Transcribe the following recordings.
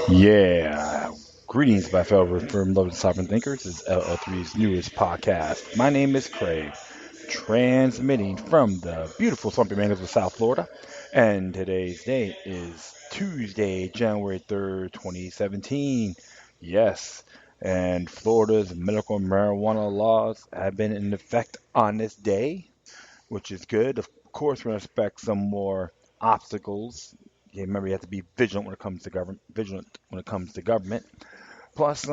Yeah. Greetings, my fellow Reformed loving sovereign thinkers. This is LL3's newest podcast. My name is Craig, transmitting from the beautiful Swampy Mangoes of South Florida. And today's date is Tuesday, January 3rd, 2017. Yes. And Florida's medical marijuana laws have been in effect on this day, which is good. Of course, we're going to expect some more obstacles. Yeah, remember, you have to be vigilant when it comes to government. Vigilant when it comes to government. Plus,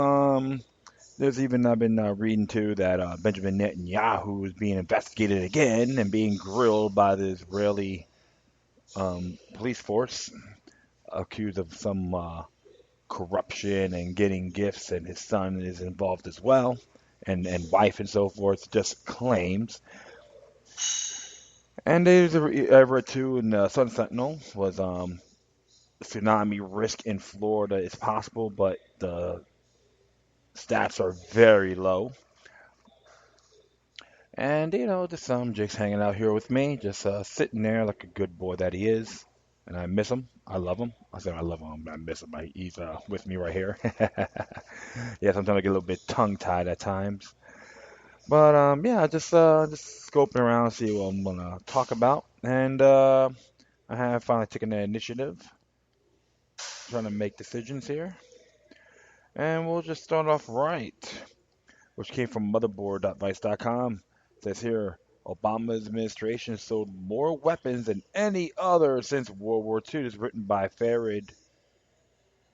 there's even I've been reading too that Benjamin Netanyahu is being investigated again and being grilled by the Israeli police force, accused of some corruption and getting gifts, and his son is involved as well, and wife and so forth. Just claims. And there's I read too in the Sun Sentinel was tsunami risk in Florida is possible, but the stats are very low. And just Jake's hanging out here with me, just sitting there like a good boy that he is. And I miss him. I love him. I said I love him. I miss him. He's with me right here. Yeah, sometimes I get a little bit tongue tied at times. But yeah, just scoping around, see what I'm gonna talk about. And I have finally taken the initiative, trying to make decisions here. And we'll just start off right, which came from motherboard.vice.com. It says here, Obama's administration sold more weapons than any other since World War II. This is written by Farid.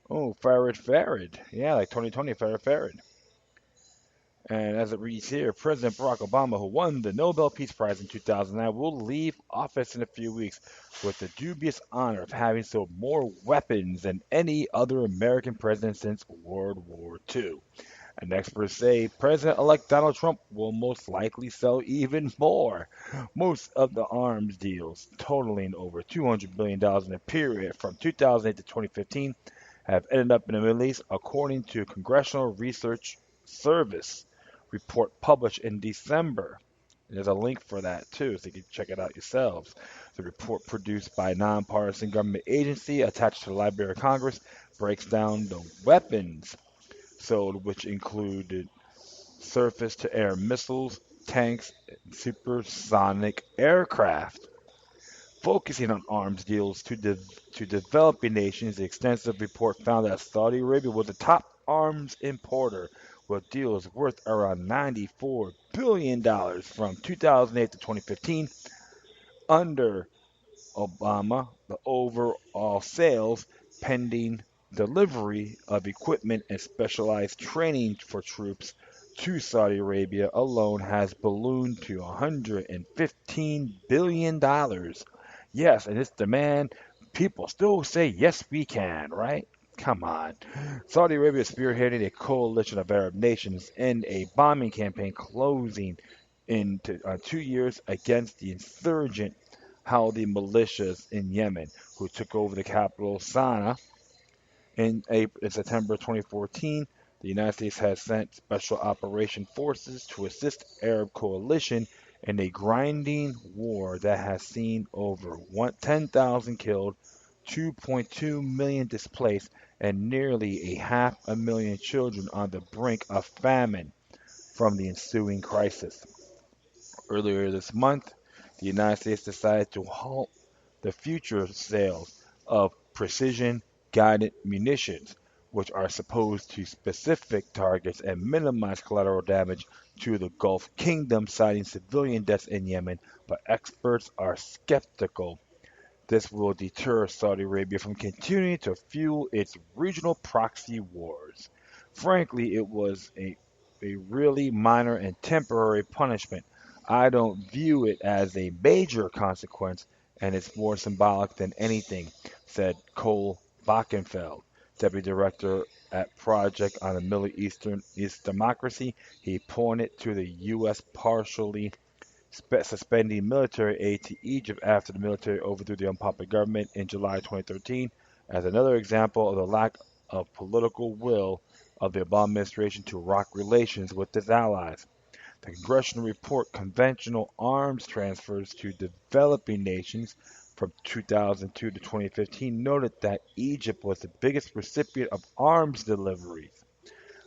Oh, Farid. Yeah, like 2020, Farid. And as it reads here, President Barack Obama, who won the Nobel Peace Prize in 2009, will leave office in a few weeks with the dubious honor of having sold more weapons than any other American president since World War II. And experts say President-elect Donald Trump will most likely sell even more. Most of the arms deals, totaling over $200 billion in a period from 2008 to 2015, have ended up in the Middle East, according to a Congressional Research Service report published in December. And there's a link for that too, so you can check it out yourselves. The report, produced by a nonpartisan government agency attached to the Library of Congress, breaks down the weapons sold, which included surface to air missiles, tanks, and supersonic aircraft. Focusing on arms deals to developing nations, the extensive report found that Saudi Arabia was the top arms importer, with deals worth around $94 billion from 2008 to 2015. Under Obama, the overall sales, pending delivery of equipment and specialized training for troops to Saudi Arabia alone, has ballooned to $115 billion. Yes, and it's demand. People still say, yes, we can, right? Come on. Saudi Arabia is spearheading a coalition of Arab nations in a bombing campaign closing into 2 years against the insurgent Houthi militias in Yemen, who took over the capital Sana'a in September 2014. The United States has sent special operation forces to assist Arab coalition in a grinding war that has seen over 10,000 killed, 2.2 million displaced, and nearly a half a million children on the brink of famine from the ensuing crisis. Earlier this month, the United States decided to halt the future sales of precision guided munitions, which are supposed to specific targets and minimize collateral damage to the Gulf Kingdom, citing civilian deaths in Yemen, but experts are skeptical this will deter Saudi Arabia from continuing to fuel its regional proxy wars. Frankly, it was a really minor and temporary punishment. I don't view it as a major consequence, and it's more symbolic than anything, said Cole Bachenfeld, deputy director at Project on the Middle East Democracy. He pointed to the U.S. partially suspending military aid to Egypt after the military overthrew the unpopular government in July 2013 as another example of the lack of political will of the Obama administration to rock relations with its allies. The congressional report conventional arms transfers to developing nations from 2002 to 2015 noted that Egypt was the biggest recipient of arms deliveries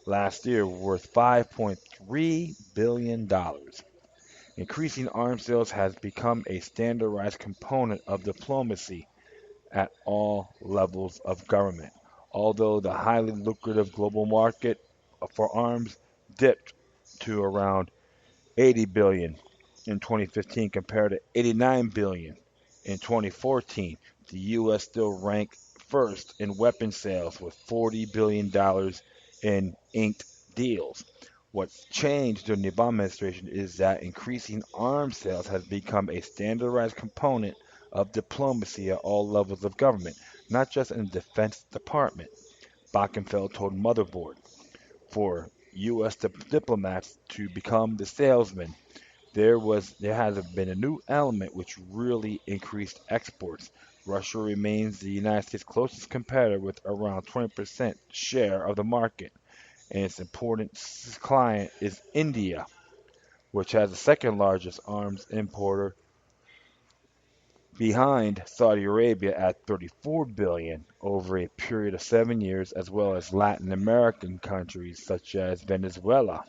last year, worth $5.3 billion. Increasing arms sales has become a standardized component of diplomacy at all levels of government. Although the highly lucrative global market for arms dipped to around 80 billion in 2015 compared to 89 billion in 2014, the US still ranked first in weapons sales with $40 billion in inked deals. What's changed during the Obama administration is that increasing arms sales has become a standardized component of diplomacy at all levels of government, not just in the Defense Department. Bockenfeld told Motherboard for U.S. diplomats to become the salesman. There has been a new element which really increased exports. Russia remains the United States' closest competitor with around 20% share of the market, and its important client is India, which has the second largest arms importer behind Saudi Arabia at 34 billion over a period of 7 years, as well as Latin American countries such as Venezuela.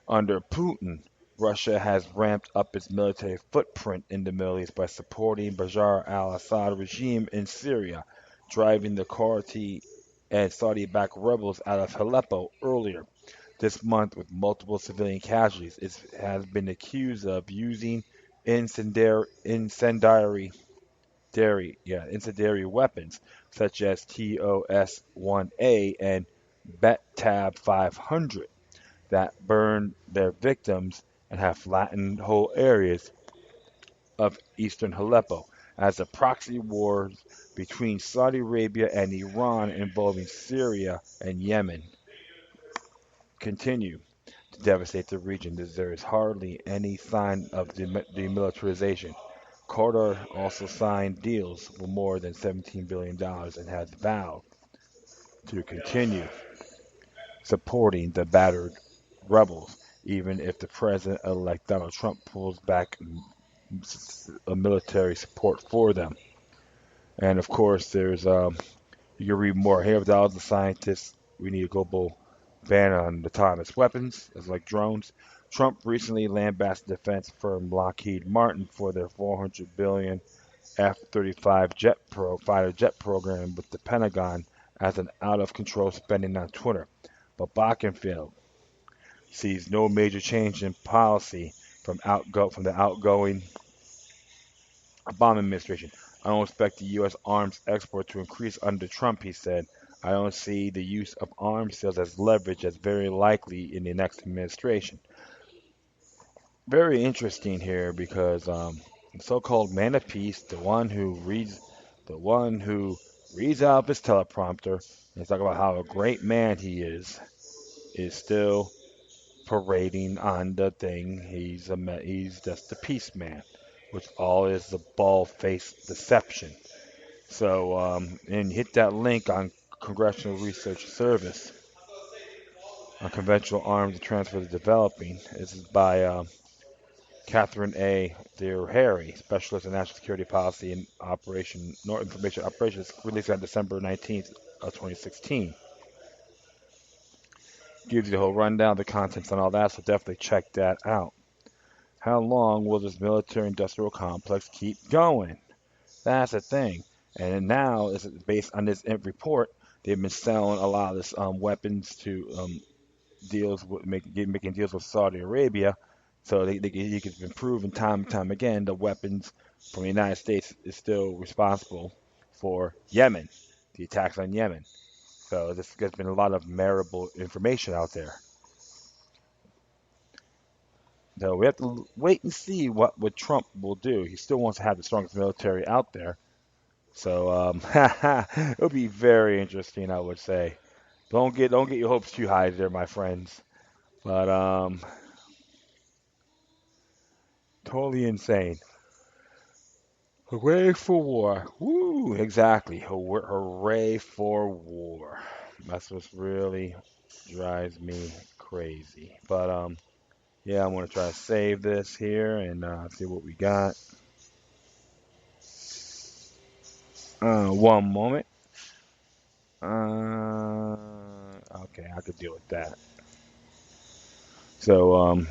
Under Putin, Russia has ramped up its military footprint in the Middle East by supporting Bashar al-Assad regime in Syria, driving the Kurdi and Saudi-backed rebels out of Aleppo earlier this month with multiple civilian casualties. It has been accused of using incendiary weapons such as TOS-1A and BETAB 500 that burn their victims and have flattened whole areas of eastern Aleppo as the proxy wars between Saudi Arabia and Iran involving Syria and Yemen continue to devastate the region. There is hardly any sign of demilitarization. Qatar also signed deals for more than $17 billion and has vowed to continue supporting the battered rebels, even if the president-elect Donald Trump pulls back military support for them. And of course, you can read more here. Thousands of scientists. We need a global ban on autonomous weapons, as like drones. Trump recently lambasted defense firm Lockheed Martin for their 400 billion F-35 fighter jet program with the Pentagon as an out-of-control spending on Twitter. But Bockenfield sees no major change in policy from the outgoing Obama administration. I don't expect the U.S. arms export to increase under Trump, he said. I don't see the use of arms sales as leverage as very likely in the next administration. Very interesting here because the so-called man of peace, the one who reads out of his teleprompter and talk about how a great man he is still parading on the thing. He's just the peace man, which all is the bald-faced deception. So, and hit that link on Congressional Research Service on conventional arms transfer to developing. This is by Catherine A. Harry, specialist in national security policy and information operations, released on December 19th, 2016. Gives you the whole rundown, the contents, and all that. So definitely check that out. How long will this military-industrial complex keep going? That's the thing. And now, based on this report, they've been selling a lot of this weapons to making deals with Saudi Arabia. So it's been proven time and time again the weapons from the United States is still responsible for Yemen, the attacks on Yemen. So there's been a lot of marital information out there. So we have to wait and see what Trump will do. He still wants to have the strongest military out there. So it'll be very interesting, I would say. Don't get your hopes too high there, my friends. But totally insane. Hooray for war! Woo! Exactly. Hooray for war. That's what really drives me crazy. But yeah, I'm gonna try to save this here and see what we got. One moment. Uh, okay, I could deal with that. So,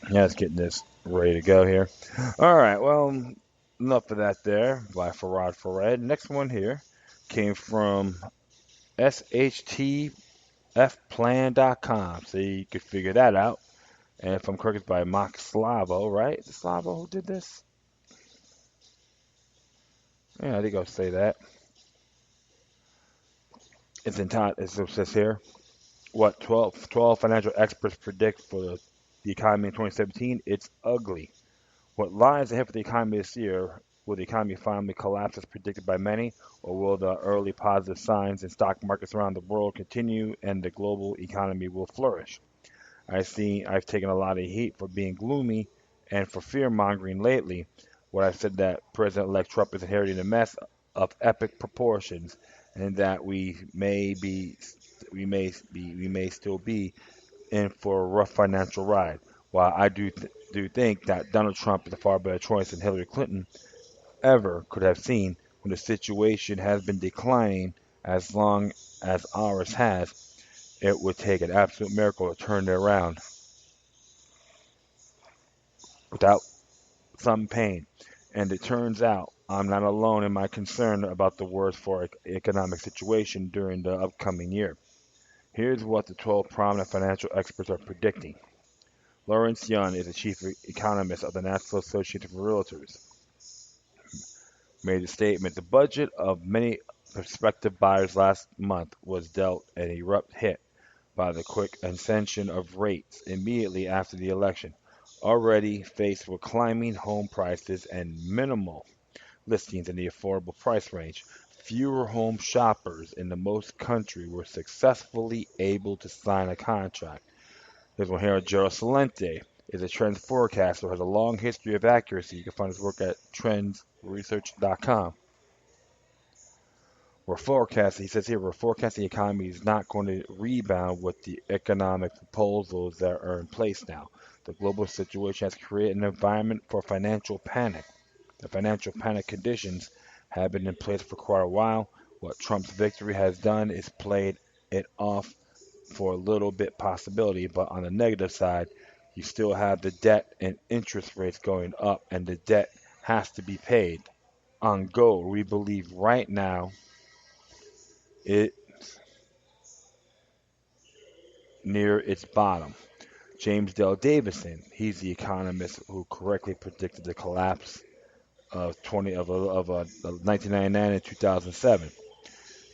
yeah, let's get this ready to go here. All right, well, enough of that there by Farad Fared. Next one here came from shtfplan.com, so you could figure that out. And if I'm correct, it's by Mark Slavo, right? Is it Slavo who did this? Yeah, I think I'll say that. It's in time. It says here, what 12 financial experts predict for the economy in 2017. It's ugly. What lies ahead for the economy this year? Will the economy finally collapse as predicted by many, or will the early positive signs in stock markets around the world continue and the global economy will flourish? I've taken a lot of heat for being gloomy and for fear mongering lately, where I've said that President-elect Trump is inheriting a mess of epic proportions, and that we may still be in for a rough financial ride. While I do think that Donald Trump is a far better choice than Hillary Clinton ever could have seen, when the situation has been declining as long as ours has, it would take an absolute miracle to turn it around without some pain. And it turns out I'm not alone in my concern about the worst for economic situation during the upcoming year. Here's what the 12 prominent financial experts are predicting. Lawrence Yun is the chief economist of the National Association of Realtors. Made a statement. The budget of many prospective buyers last month was dealt an abrupt hit by the quick ascension of rates immediately after the election. Already faced with climbing home prices and minimal listings in the affordable price range, fewer home shoppers in the most country were successfully able to sign a contract. There's one here. Gerald Salente is a trends forecaster who has a long history of accuracy. You can find his work at trendsresearch.com. He says here, we're forecasting the economy is not going to rebound with the economic proposals that are in place now. The global situation has created an environment for financial panic. The financial panic conditions have been in place for quite a while. What Trump's victory has done is played it off for a little bit possibility, but on the negative side, you still have the debt and interest rates going up, and the debt has to be paid. On gold, we believe right now it near its bottom. James Dale Davison, he's the economist who correctly predicted the collapse of 1999 and 2007.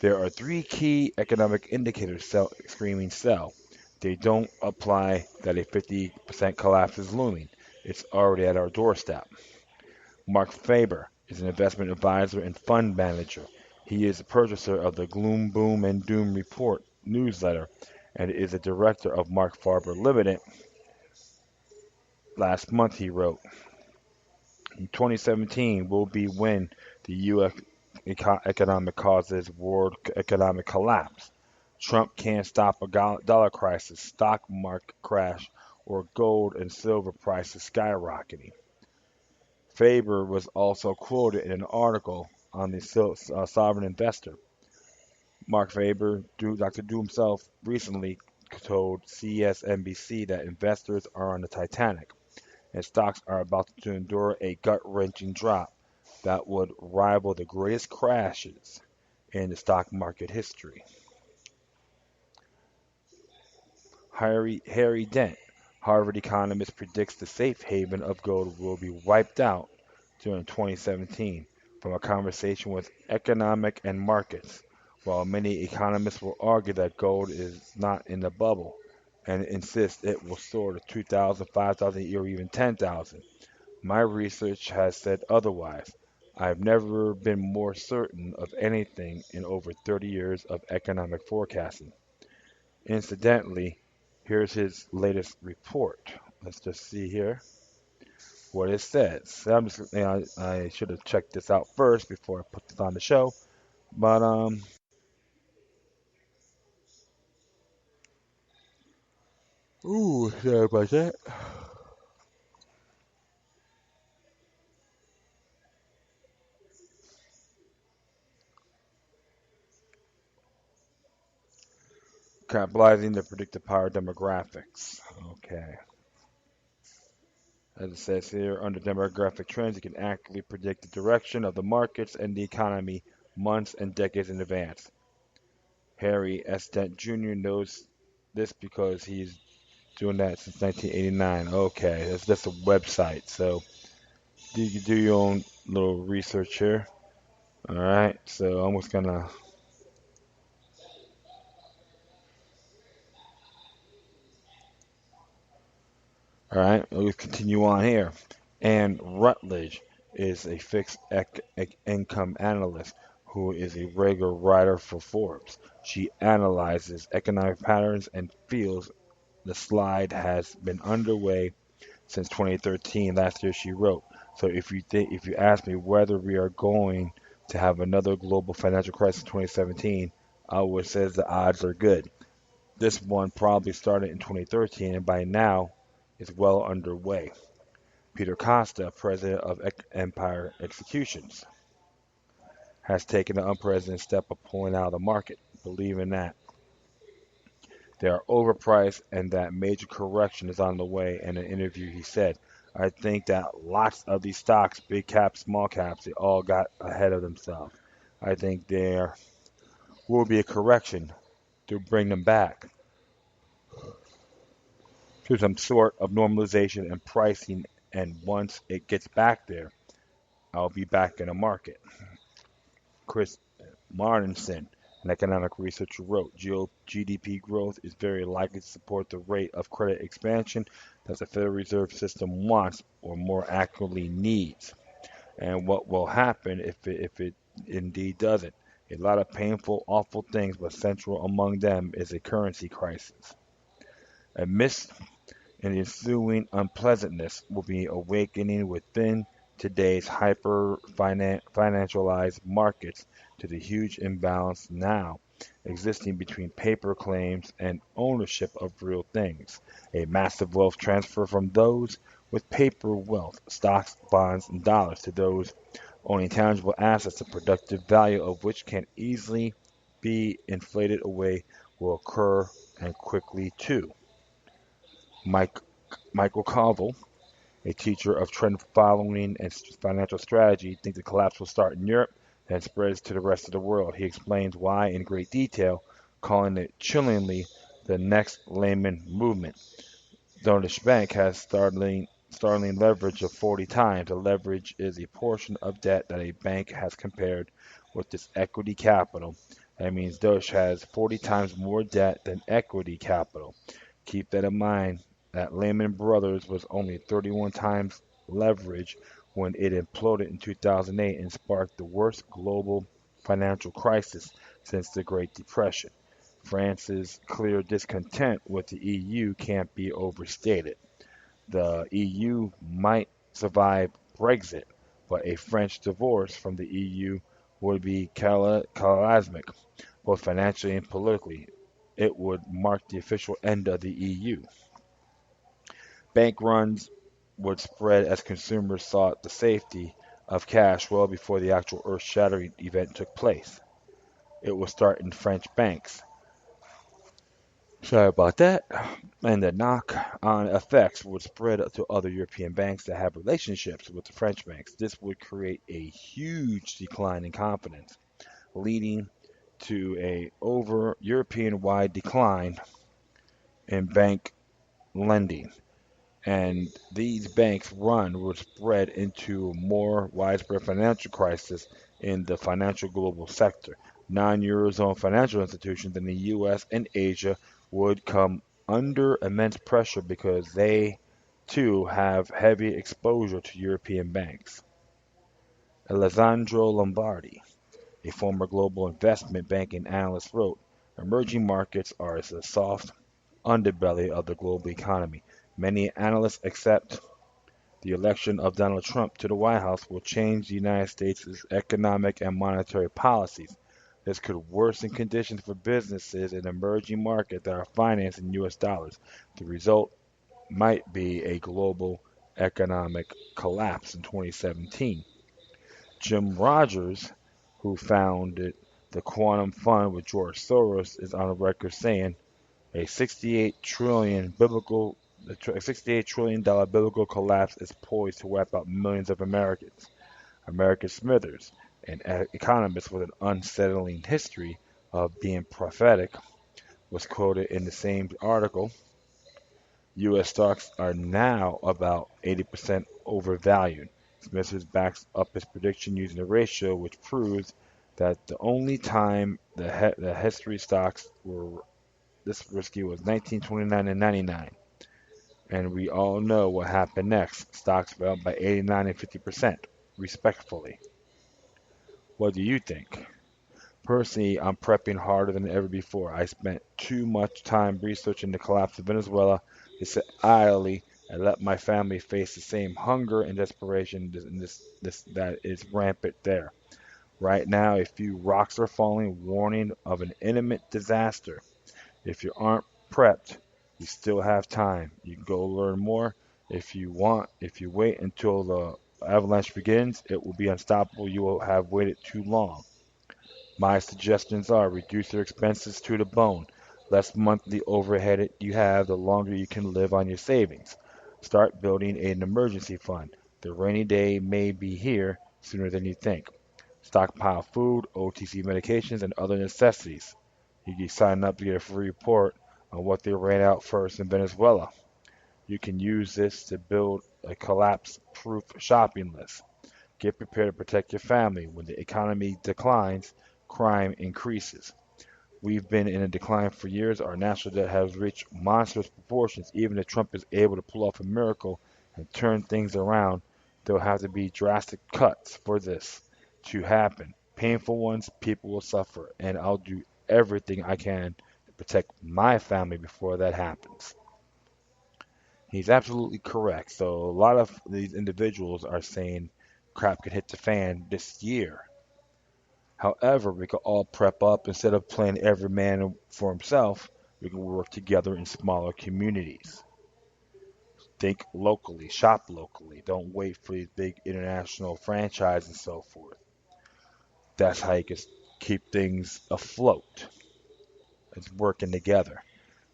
There are three key economic indicators screaming sell. They don't apply that a 50% collapse is looming. It's already at our doorstep. Mark Faber is an investment advisor and fund manager. He is the purchaser of the Gloom, Boom, and Doom Report newsletter and is a director of Mark Faber Limited. Last month he wrote, in 2017 will be when the U.S. economic causes world economic collapse. Trump can't stop a dollar crisis, stock market crash, or gold and silver prices skyrocketing. Faber was also quoted in an article on the sovereign investor. Mark Faber, Dr. Do himself, recently told CSNBC that investors are on the Titanic and stocks are about to endure a gut-wrenching drop that would rival the greatest crashes in the stock market history. Harry Dent, Harvard economist, predicts the safe haven of gold will be wiped out during 2017 from a conversation with Economic and Markets. While many economists will argue that gold is not in the bubble and insist it will soar to 2,000, 5,000, or even 10,000, my research has said otherwise. I've never been more certain of anything in over 30 years of economic forecasting. Incidentally, here's his latest report. Let's just see here what it says. So I should have checked this out first before I put this on the show, but ooh, sorry about that. capitalizing the predictive power demographics. Okay. As it says here, under demographic trends, you can accurately predict the direction of the markets and the economy months and decades in advance. Harry S. Dent Jr. knows this because he's doing that since 1989. Okay, that's just a website. So you do your own little research here. All right, so I'm just gonna. All right, let's continue on here. And Rutledge is a fixed income analyst who is a regular writer for Forbes. She analyzes economic patterns and feels the slide has been underway since 2013. Last year, she wrote. So if you ask me whether we are going to have another global financial crisis in 2017, I would say the odds are good. This one probably started in 2013 and by now is well underway. Peter Costa, president of Empire Executions, has taken the unprecedented step of pulling out of the market, believing that they are overpriced and that major correction is on the way. In an interview, he said, I think that lots of these stocks, big caps, small caps, they all got ahead of themselves. I think there will be a correction to bring them back to some sort of normalization and pricing. And once it gets back there, I'll be back in the market. Chris Martinson, an economic researcher, wrote GDP growth is very likely to support the rate of credit expansion that the Federal Reserve System wants, or more accurately needs. And what will happen if it indeed doesn't? A lot of painful, awful things, but central among them is a currency crisis. Amidst and the ensuing unpleasantness will be awakening within today's financialized markets to the huge imbalance now existing between paper claims and ownership of real things. A massive wealth transfer from those with paper wealth, stocks, bonds, and dollars to those owning tangible assets, the productive value of which can easily be inflated away will occur and quickly too. Mike Michael Carville, a teacher of trend following and financial strategy, thinks the collapse will start in Europe and spreads to the rest of the world. He explains why in great detail, calling it chillingly the next Lehman movement. Deutsche Bank has startling leverage of 40 times. The leverage is a portion of debt that a bank has compared with its equity capital. That means Deutsche has 40 times more debt than equity capital. Keep that in mind that Lehman Brothers was only 31 times leverage when it imploded in 2008 and sparked the worst global financial crisis since the Great Depression. France's clear discontent with the EU can't be overstated. The EU might survive Brexit, but a French divorce from the EU would be cataclysmic, both financially and politically. It would mark the official end of the EU. Bank runs would spread as consumers sought the safety of cash well before the actual earth-shattering event took place. It would start in French banks. Sorry about that. And the knock-on effects would spread to other European banks that have relationships with the French banks. This would create a huge decline in confidence, leading to a over European-wide decline in bank lending. And these banks' run would spread into a more widespread financial crisis in the financial global sector. Non-Eurozone financial institutions in the US and Asia would come under immense pressure because they too have heavy exposure to European banks. Alessandro Lombardi, a former global investment banking analyst, wrote, emerging markets are the soft underbelly of the global economy. Many analysts accept the election of Donald Trump to the White House will change the United States' economic and monetary policies. This could worsen conditions for businesses in emerging markets that are financed in U.S. dollars. The result might be a global economic collapse in 2017. Jim Rogers, who founded the Quantum Fund with George Soros, is on record saying, A 68 trillion biblical a $68 trillion biblical collapse is poised to wipe out millions of Americans. American Smithers, an economist with an unsettling history of being prophetic, was quoted in the same article. U.S. stocks are now about 80% overvalued. Smithers backs up his prediction using a ratio which proves that the only time the history stocks were this risky was 1929 and 99. And we all know what happened next. Stocks fell by 89 and 50%, respectfully. What do you think? Personally, I'm prepping harder than ever before. I spent too much time researching the collapse of Venezuela to sit idly and let my family face the same hunger and desperation that is rampant there. Right now, a few rocks are falling, warning of an imminent disaster. If you aren't prepped, you still have time. You can go learn more if you want. If you wait until the avalanche begins, it will be unstoppable. You will have waited too long. My suggestions are reduce your expenses to the bone. Less monthly overhead you have, the longer you can live on your savings. Start building an emergency fund. The rainy day may be here sooner than you think. Stockpile food, OTC medications, and other necessities. You can sign up to get a free report on what they ran out first in Venezuela. You can use this to build a collapse-proof shopping list. Get prepared to protect your family. When the economy declines, crime increases. We've been in a decline for years. Our national debt has reached monstrous proportions. Even if Trump is able to pull off a miracle and turn things around, there'll have to be drastic cuts for this to happen. Painful ones, people will suffer, and I'll do everything I can to protect my family before that happens. He's absolutely correct. So a lot of these individuals are saying crap could hit the fan this year. However, we could all prep up instead of playing every man for himself. We can work together in smaller communities. Think locally, shop locally. Don't wait for these big international franchises and so forth. That's how you can keep things afloat. It's working together.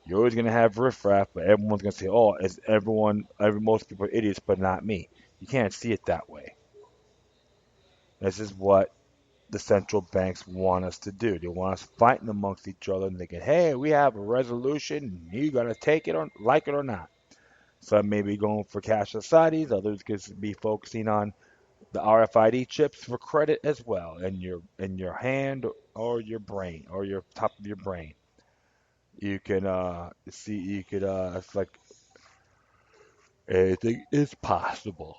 You're always gonna have riffraff, but everyone's gonna say, "Oh, it's most people are idiots, but not me." You can't see it that way. This is what the central banks want us to do. They want us fighting amongst each other and thinking, "Hey, we have a resolution. You gotta take it or like it or not." Some may be going for cash societies. Others could be focusing on the RFID chips for credit as well, in your hand or your brain or your top of your brain. You can see you could it's like anything is possible.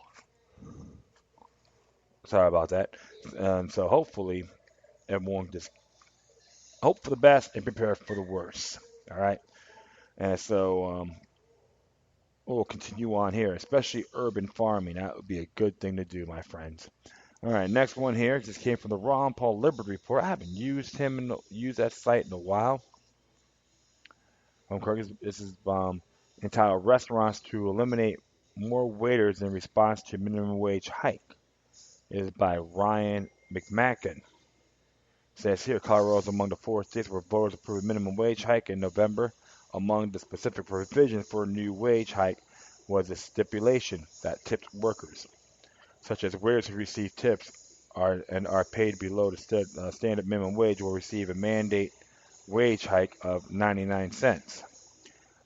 Sorry about that. And so hopefully everyone just hope for the best and prepare for the worst. All right. And so we'll continue on here, especially urban farming. That would be a good thing to do, my friends. All right, next one here just came from the Ron Paul Liberty Report. I haven't used that site in a while. This is entitled "Restaurants to Eliminate More Waiters in Response to Minimum Wage Hike." It is by Ryan McMacken. It says here, Colorado is among the four states where voters approved a minimum wage hike in November. Among the specific provisions for a new wage hike was a stipulation that tipped workers, such as waiters who receive tips are paid below the standard minimum wage, will receive a mandate wage hike of 99 cents.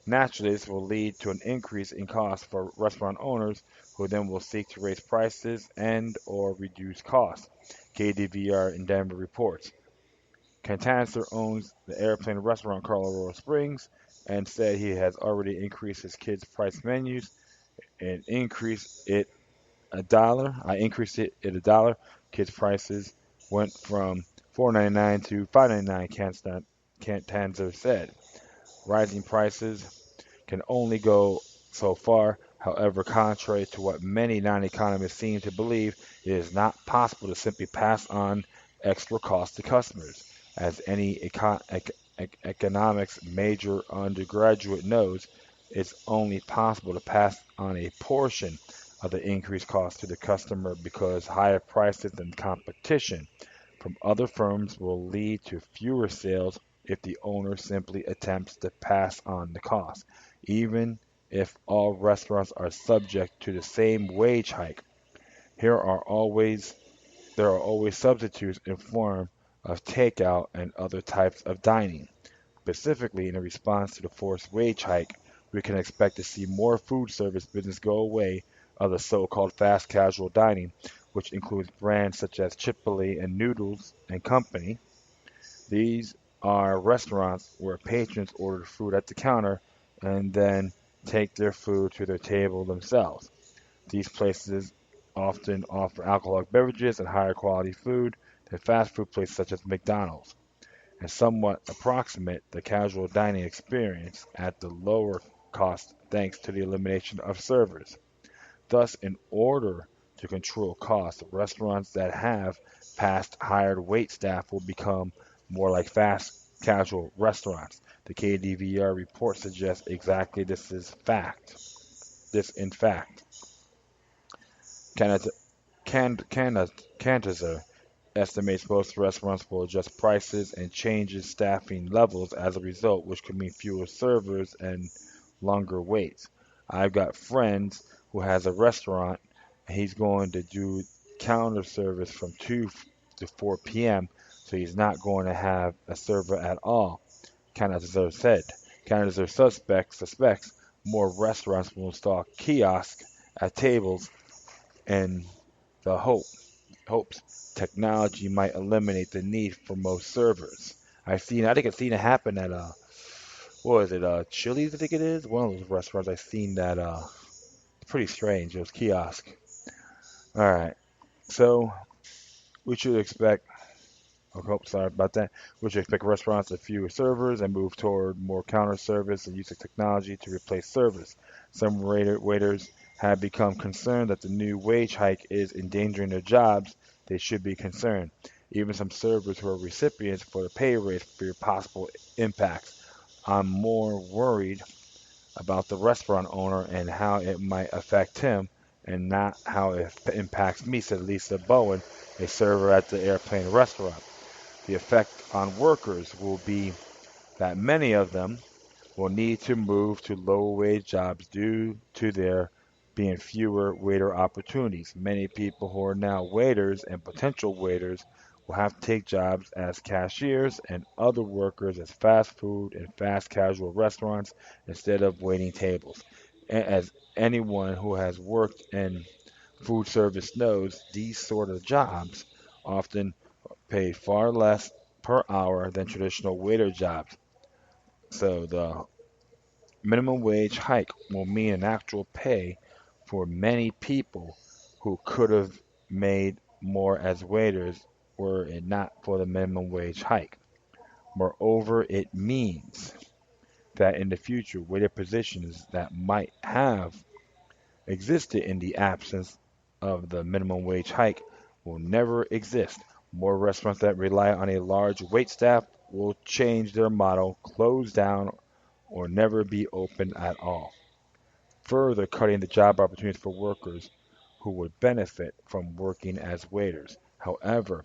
Naturally, this will lead to an increase in costs for restaurant owners, who then will seek to raise prices and/or reduce costs. KDVR in Denver reports. Cantancer owns the Airplane restaurant in Colorado Springs and said he has already increased his kids' price menus and increased it $1. I increased it at $1. Kids' prices went from $4.99 to $5.99. Cantanzer said. Rising prices can only go so far. However, contrary to what many non-economists seem to believe, it is not possible to simply pass on extra costs to customers. As any economics major undergraduate knows, it's only possible to pass on a portion of the increased cost to the customer because higher prices and competition from other firms will lead to fewer sales if the owner simply attempts to pass on the cost, even if all restaurants are subject to the same wage hike. Here are always there are always substitutes in form of takeout and other types of dining. Specifically, in response to the forced wage hike, we can expect to see more food service business go away of the so-called fast casual dining, which includes brands such as Chipotle and Noodles and Company. These are restaurants where patrons order food at the counter and then take their food to their table themselves. These places often offer alcoholic beverages and higher quality food than fast food places such as McDonald's, and somewhat approximate the casual dining experience at the lower cost thanks to the elimination of servers. Thus, in order to control costs, restaurants that have past hired wait staff will become more like fast casual restaurants. The KDVR report suggests exactly this is fact. This, in fact, Canada, Canada estimates most restaurants will adjust prices and changes staffing levels as a result, which could mean fewer servers and longer waits. I've got friends who has a restaurant and he's going to do counter service from 2 to 4 p.m. So he's not going to have a server at all. Canada said. Canada suspects more restaurants will install kiosks at tables and the hopes technology might eliminate the need for most servers. I think I've seen it happen at what is it, Chili's I think it is? One of those restaurants I've seen that pretty strange. It was kiosk. Alright. So we should expect oh, sorry about that. We should expect restaurants with fewer servers and move toward more counter service and use of technology to replace servers. Some waiters have become concerned that the new wage hike is endangering their jobs. They should be concerned. Even some servers who are recipients for the pay raise fear possible impacts. I'm more worried about the restaurant owner and how it might affect him and not how it impacts me, said Lisa Bowen, a server at the airplane restaurant. The effect on workers will be that many of them will need to move to low-wage jobs due to there being fewer waiter opportunities. Many people who are now waiters and potential waiters will have to take jobs as cashiers and other workers as fast food and fast casual restaurants instead of waiting tables. As anyone who has worked in food service knows, these sort of jobs often pay far less per hour than traditional waiter jobs. So the minimum wage hike will mean an actual pay for many people who could have made more as waiters were it not for the minimum wage hike. Moreover, it means that in the future, waiter positions that might have existed in the absence of the minimum wage hike will never exist. More restaurants that rely on a large wait staff will change their model, close down, or never be open at all, further cutting the job opportunities for workers who would benefit from working as waiters. However,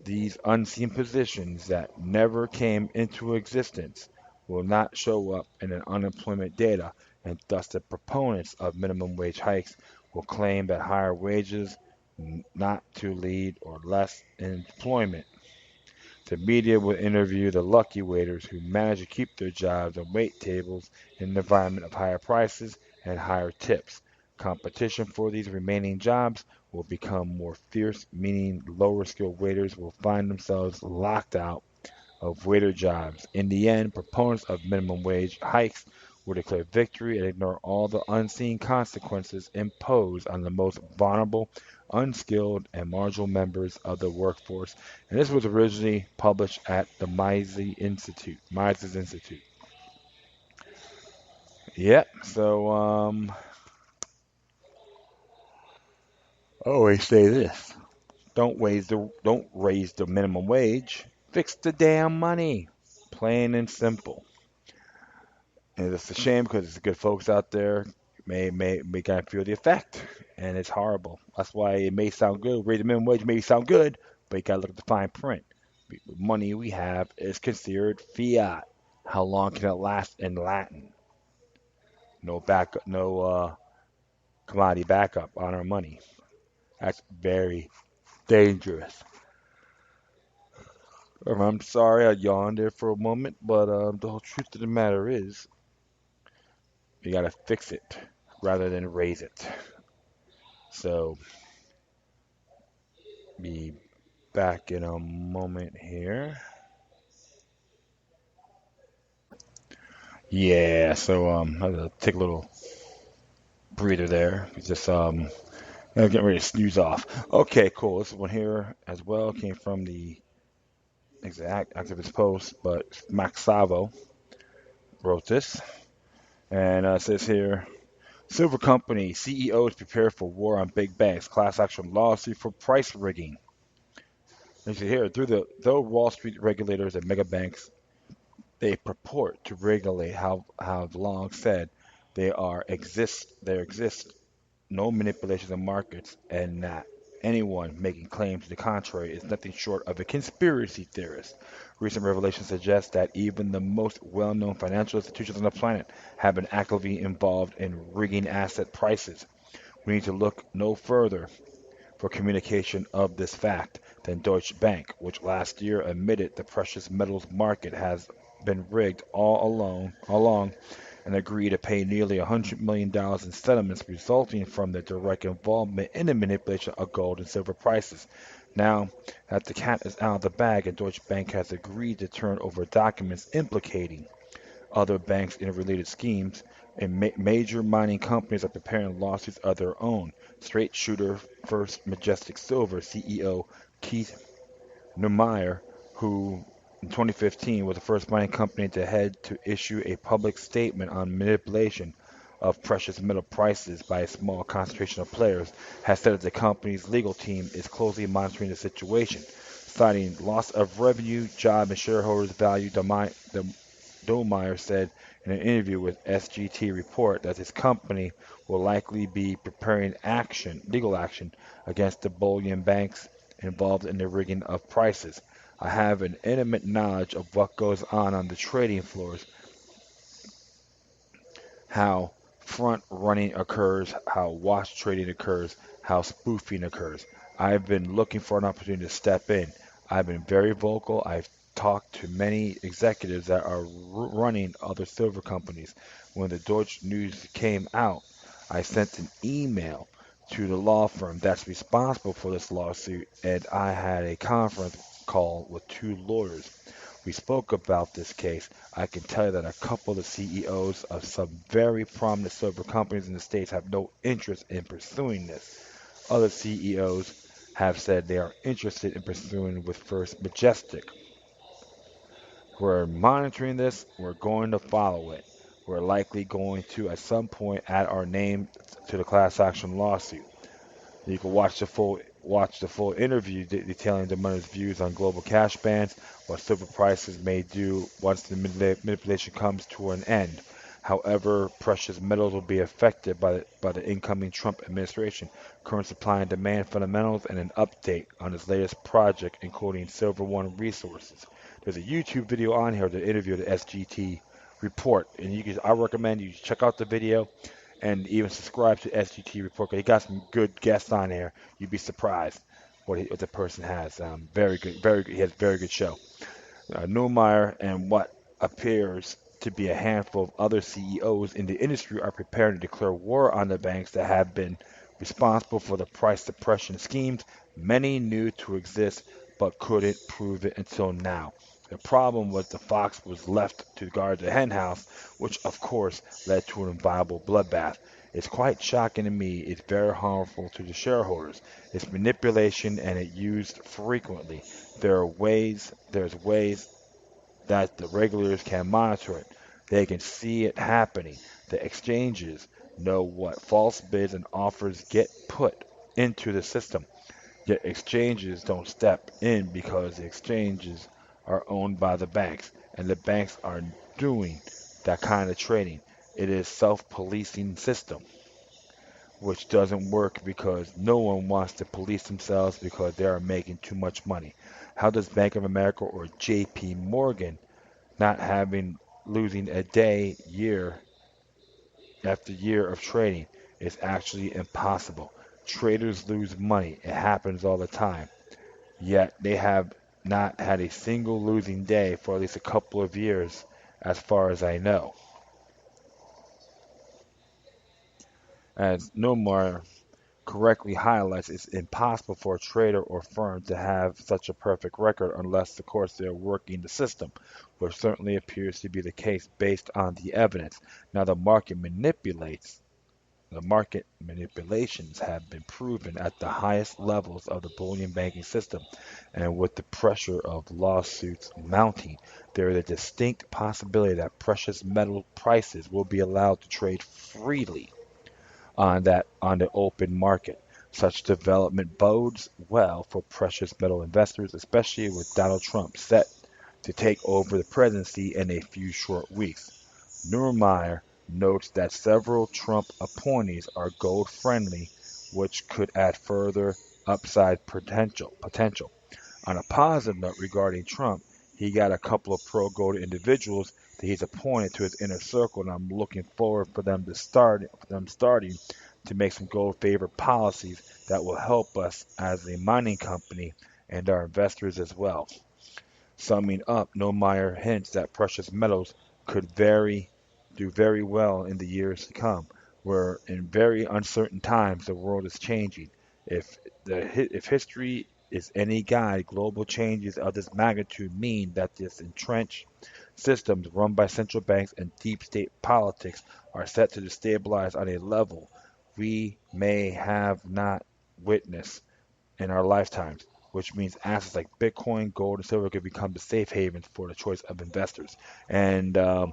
these unseen positions that never came into existence will not show up in an unemployment data, and thus the proponents of minimum wage hikes will claim that higher wages not to lead or less employment. The media will interview the lucky waiters who manage to keep their jobs and wait tables in an environment of higher prices and higher tips. Competition for these remaining jobs will become more fierce, meaning lower skilled waiters will find themselves locked out of waiter jobs. In the end, proponents of minimum wage hikes will declare victory and ignore all the unseen consequences imposed on the most vulnerable, unskilled, and marginal members of the workforce. And this was originally published at the Mises Institute. Yep. So, I always say this: don't raise the minimum wage. Fix the damn money. Plain and simple. And it's a shame because it's good folks out there may kind of feel the effect, and it's horrible. That's why it may sound good. Raise the minimum wage may sound good, but you gotta look at the fine print. Money we have is considered fiat. How long can it last in Latin? No backup, no commodity backup on our money. That's very dangerous. I'm sorry I yawned there for a moment, but the whole truth of the matter is, you gotta fix it rather than raise it. So, be back in a moment here. Yeah, so I had to take a little breather there. Just getting ready to snooze off. Okay, cool. This one here as well came from the exact activist post, but Max Savo wrote this, and it says here. Silver Company CEOs prepare for war on big banks. Class action lawsuit for price rigging. You see here, though Wall Street regulators and mega banks they purport to regulate how have long said there exist no manipulation of markets and that anyone making claims to the contrary is nothing short of a conspiracy theorist. Recent revelations suggest that even the most well-known financial institutions on the planet have been actively involved in rigging asset prices. We need to look no further for communication of this fact than Deutsche Bank, which last year admitted the precious metals market has been rigged all along and agreed to pay nearly $100 million in settlements resulting from their direct involvement in the manipulation of gold and silver prices. Now that the cat is out of the bag and Deutsche Bank has agreed to turn over documents implicating other banks in related schemes, and major mining companies are preparing lawsuits of their own. Straight shooter First Majestic Silver CEO Keith Neumeyer, who in 2015 was the first mining company to head to issue a public statement on manipulation of precious metal prices by a small concentration of players, has said that the company's legal team is closely monitoring the situation, citing loss of revenue, job, and shareholders' value. Domeyer said in an interview with SGT Report that his company will likely be preparing legal action against the bullion banks involved in the rigging of prices. I have an intimate knowledge of what goes on the trading floors, how front running occurs, how wash trading occurs, how spoofing occurs. I've been looking for an opportunity to step in. I've been very vocal. I've talked to many executives that are running other silver companies. When the Deutsche news came out, I sent an email to the law firm that's responsible for this lawsuit, and I had a conference call with two lawyers. We spoke about this case. I can tell you that a couple of the CEOs of some very prominent silver companies in the States have no interest in pursuing this. Other CEOs have said they are interested in pursuing with First Majestic. We're monitoring this. We're going to follow it. We're likely going to, at some point, add our name to the class action lawsuit. You can watch the full interview detailing the money's views on global cash bans, what silver prices may do once the manipulation comes to an end. However, precious metals will be affected by the incoming Trump administration, current supply and demand fundamentals, and an update on its latest project, including Silver One Resources. There's a YouTube video on here to interview the SGT report, and I recommend you check out the video and even subscribe to SGT Report. 'Cause he got some good guests on there. You'd be surprised what the person has. Very good, very good. He has a very good show. Neumeyer and what appears to be a handful of other CEOs in the industry are preparing to declare war on the banks that have been responsible for the price suppression schemes many knew to exist but couldn't prove it until now. The problem was the fox was left to guard the henhouse, which of course led to an inviolable bloodbath. It's quite shocking to me. It's very harmful to the shareholders. It's manipulation and it's used frequently. There's ways that the regulators can monitor it. They can see it happening. The exchanges know what false bids and offers get put into the system. Yet exchanges don't step in because the exchanges are owned by the banks, and the banks are doing that kind of trading. It is self-policing system. which doesn't work because no one wants to police themselves because they are making too much money. How does Bank of America or JP Morgan not having losing a day year after year of trading is actually impossible? Traders lose money. It happens all the time. Yet they have not had a single losing day for at least a couple of years, as far as I know. As Nomar correctly highlights, it's impossible for a trader or firm to have such a perfect record unless, of course, they're working the system, which certainly appears to be the case based on the evidence. Now, the market manipulations have been proven at the highest levels of the bullion banking system, and with the pressure of lawsuits mounting, there is a distinct possibility that precious metal prices will be allowed to trade freely on the open market. Such development bodes well for precious metal investors, especially with Donald Trump set to take over the presidency in a few short weeks. Neumeier notes that several Trump appointees are gold-friendly, which could add further upside potential. On a positive note regarding Trump, he got a couple of pro-gold individuals that he's appointed to his inner circle, and I'm looking forward for them starting to make some gold-favored policies that will help us as a mining company and our investors as well. Summing up, Neumeyer hints that precious metals could do very well in the years to come, where in very uncertain times the world is changing. If if history is any guide, global changes of this magnitude mean that this entrenched systems run by central banks and deep state politics are set to destabilize on a level we may have not witnessed in our lifetimes, which means assets like Bitcoin, gold, and silver could become the safe havens for the choice of investors. And I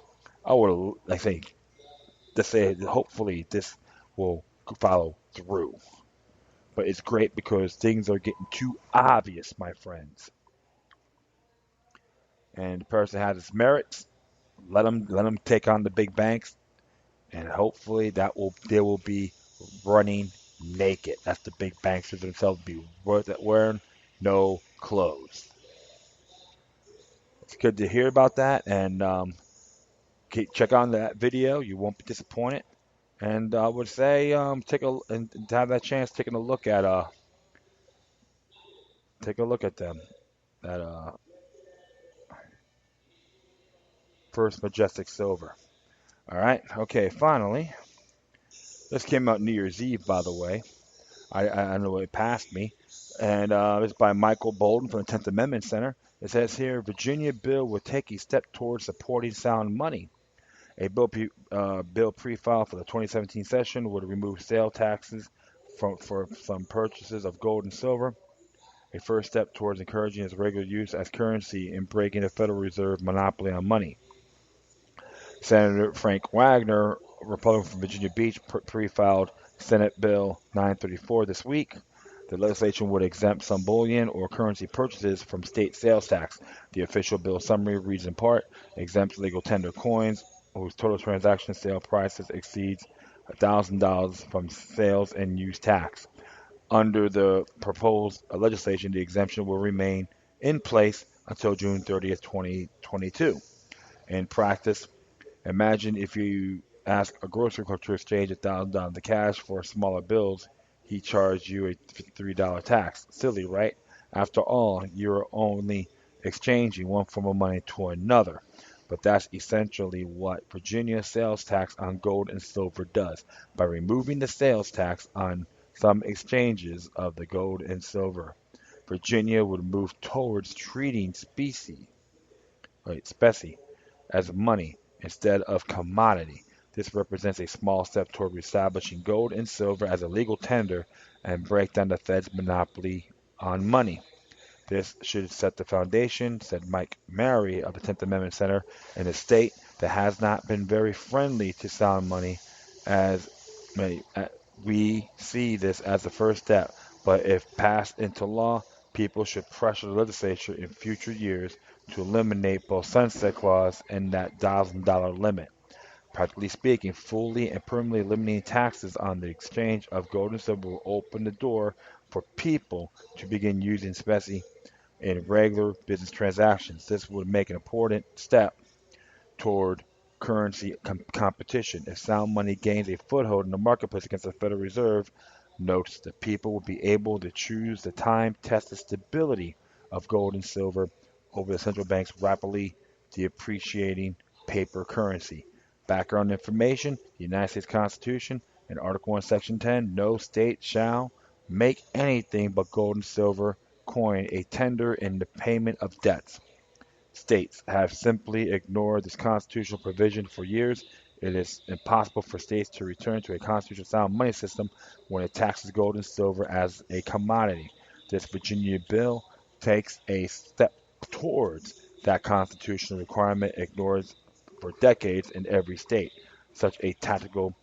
would like to say that hopefully this will follow through. But it's great because things are getting too obvious, my friends. And the person has its merits. Let them take on the big banks, and hopefully that will they will be running naked. That's the big banks themselves be wearing no clothes. It's good to hear about that, and check on that video. You won't be disappointed. And I would say to have that chance, take a look at them. That first majestic silver. All right. Okay. Finally, this came out New Year's Eve, by the way. I know it passed me, and it's by Michael Bolden from the 10th Amendment Center. It says here, Virginia bill will take a step towards supporting sound money. A bill pre-filed for the 2017 session would remove sale taxes for some purchases of gold and silver, a first step towards encouraging its regular use as currency and breaking the Federal Reserve monopoly on money. Senator Frank Wagner, Republican from Virginia Beach, pre-filed Senate Bill 934 this week. The legislation would exempt some bullion or currency purchases from state sales tax. The official bill summary reads in part, exempts legal tender coins whose total transaction sale prices exceeds $1,000 from sales and use tax. Under the proposed legislation, the exemption will remain in place until June 30th, 2022. In practice, imagine if you ask a grocery clerk to exchange $1,000 of cash for smaller bills, he charged you a $3 tax. Silly, right? After all, you're only exchanging one form of money to another. But that's essentially what Virginia's sales tax on gold and silver does. By removing the sales tax on some exchanges of the gold and silver, Virginia would move towards treating specie as money instead of commodity. This represents a small step toward reestablishing gold and silver as a legal tender and break down the Fed's monopoly on money. This should set the foundation, said Mike Mary of the 10th Amendment Center, in a state that has not been very friendly to sound money, as we see this as the first step. But if passed into law, people should pressure the legislature in future years to eliminate both sunset clause and that $1,000 limit. Practically speaking, fully and permanently eliminating taxes on the exchange of gold and silver will open the door for people to begin using specie in regular business transactions. This would make an important step toward currency competition. If sound money gains a foothold in the marketplace against the Federal Reserve, notes that people will be able to choose the time-tested stability of gold and silver over the central bank's rapidly depreciating paper currency. Background information: the United States Constitution, in Article 1, Section 10, no state shall make anything but gold and silver coin a tender in the payment of debts. States have simply ignored this constitutional provision for years. It is impossible for states to return to a constitutional sound money system when it taxes gold and silver as a commodity. This Virginia bill takes a step towards that constitutional requirement ignored for decades in every state. Such a tactical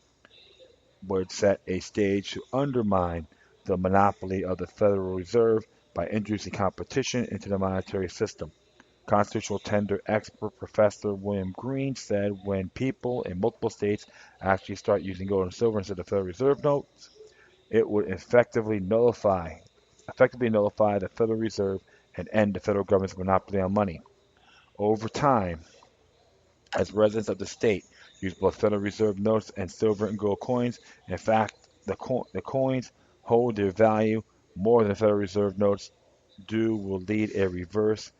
would set a stage to undermine the monopoly of the Federal Reserve by introducing competition into the monetary system. Constitutional tender expert Professor William Green said when people in multiple states actually start using gold and silver instead of Federal Reserve notes, it would effectively nullify the Federal Reserve and end the federal government's monopoly on money. Over time, as residents of the state use both Federal Reserve notes and silver and gold coins, in fact, the coins hold their value more than Federal Reserve notes do will lead a reverse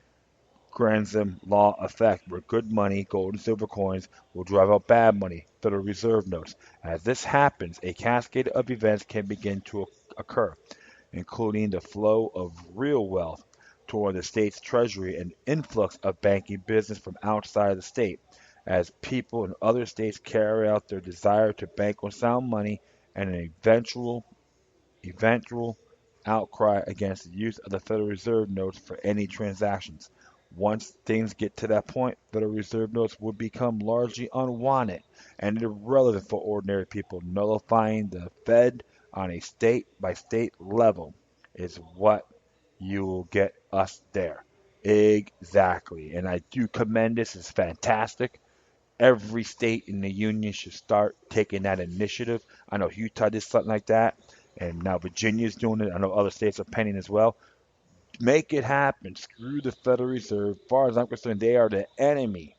Grantham law effect, where good money, gold and silver coins, will drive out bad money, Federal Reserve notes. As this happens, a cascade of events can begin to occur, including the flow of real wealth toward the state's treasury and influx of banking business from outside the state, as people in other states carry out their desire to bank on sound money and an eventual outcry against the use of the Federal Reserve notes for any transactions. Once things get to that point, Federal Reserve notes will become largely unwanted and irrelevant for ordinary people. Nullifying the Fed on a state by state level is what you will get us there. Exactly. And I do commend this. It's fantastic. Every state in the union should start taking that initiative. I know Utah did something like that, and now Virginia's doing it. I know other states are penning as well. Make it happen. Screw the Federal Reserve. As far as I'm concerned, they are the enemy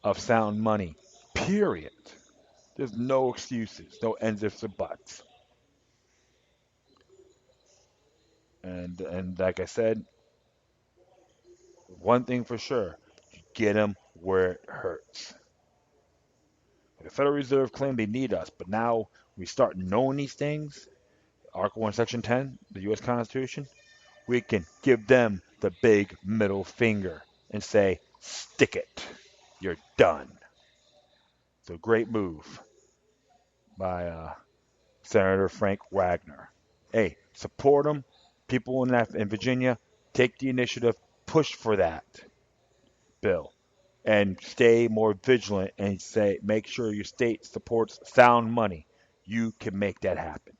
of sound money. Period. There's no excuses, no ends, ifs, or buts. And like I said, one thing for sure, you get them where it hurts. The Federal Reserve claimed they need us, but now we start knowing these things. Article 1, Section 10, the U.S. Constitution, we can give them the big middle finger and say, stick it. You're done. It's a great move by Senator Frank Wagner. Hey, support them. People in Virginia, take the initiative, push for that bill, and stay more vigilant and say, make sure your state supports sound money. You can make that happen.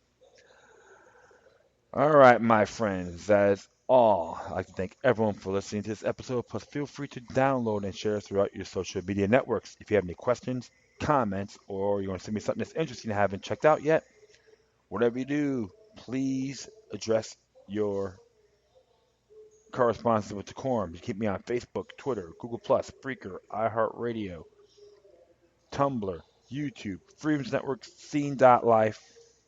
All right, my friends, that is all. I'd like to thank everyone for listening to this episode. Plus, feel free to download and share throughout your social media networks. If you have any questions, comments, or you want to send me something that's interesting I haven't checked out yet, whatever you do, please address your correspondence with decorum. You keep me on Facebook, Twitter, Google+, Spreaker, iHeartRadio, Tumblr, YouTube, Freedoms Network, Scene.life,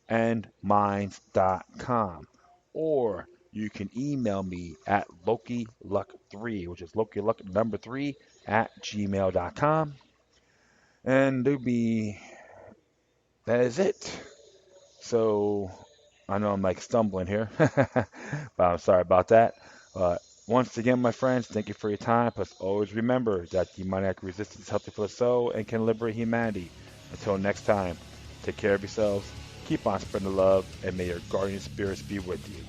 and Minds.com. Or you can email me at LokiLuck3, which is LokiLuck3 at gmail.com. And that is it. So I know I'm like stumbling here, but I'm sorry about that. Once again, my friends, thank you for your time. Plus, always remember that demoniac resistance is healthy for the soul and can liberate humanity. Until next time, take care of yourselves, keep on spreading the love, and may your guardian spirits be with you.